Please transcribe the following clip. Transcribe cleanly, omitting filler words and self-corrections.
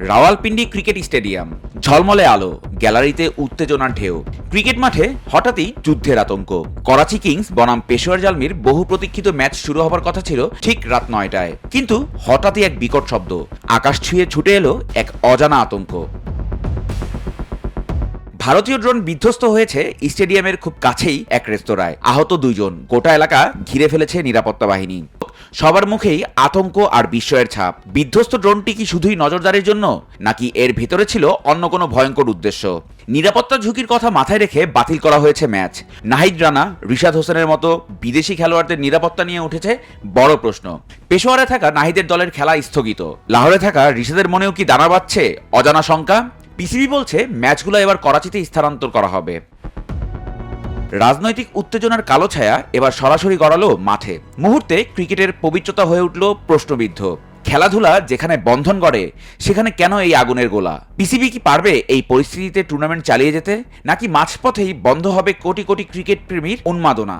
Rawalpindi cricket stadium, ঝলমলে আলো, গ্যালারিতে উত্তেজনার ঢেউ। ক্রিকেট মাঠে হঠাৎই যুদ্ধের আতঙ্ক। করাচি কিংস বনাম পেশোয়ার জালমির বহু প্রতীক্ষিত ম্যাচ শুরু হবার কথা ছিল ঠিক রাত 9টায়, কিন্তু হঠাৎই এক বিকট শব্দ, আকাশ ছুঁয়ে ছুটে এলো এক অজানা আতঙ্ক। ভারতীয় ড্রোন বিধ্বস্ত হয়েছে স্টেডিয়ামের খুব কাছেই এক রেস্তোরাঁয়। আহত 2 জন, গোটা এলাকা ঘিরে ফেলেছে নিরাপত্তা বাহিনী। সবার মুখেই আতঙ্ক আর বিস্ময়ের ছাপ। বিধ্বস্ত ড্রোনটি কি শুধুই নজরদারির জন্য, নাকি এর ভেতরে ছিল অন্য কোনো ভয়ঙ্কর উদ্দেশ্য? নিরাপত্তা ঝুঁকির কথা মাথায় রেখে বাতিল করা হয়েছে ম্যাচ। নাহিদ রানা, রিশাদ হোসেনের মতো বিদেশি খেলোয়াড়দের নিরাপত্তা নিয়ে উঠেছে বড় প্রশ্ন। পেশোয়ারে থাকা নাহিদের দলের খেলা স্থগিত। লাহোরে থাকা রিশাদের মনেও কি দানা বাঁধছে অজানা শঙ্কা? পিসিবি বলছে ম্যাচগুলো এবার করাচিতে স্থানান্তর করা হবে। রাজনৈতিক উত্তেজনার কালো ছায়া এবার সরাসরি গড়ালো মাঠে। মুহূর্তে ক্রিকেটের পবিত্রতা হয়ে উঠল প্রশ্নবিদ্ধ। খেলাধুলা যেখানে বন্ধন গড়ে, সেখানে কেন এই আগুনের গোলা? পিসিবি কি পারবে এই পরিস্থিতিতে টুর্নামেন্ট চালিয়ে যেতে, নাকি মাঝপথেই বন্ধ হবে কোটি কোটি ক্রিকেট প্রেমীর উন্মাদনা?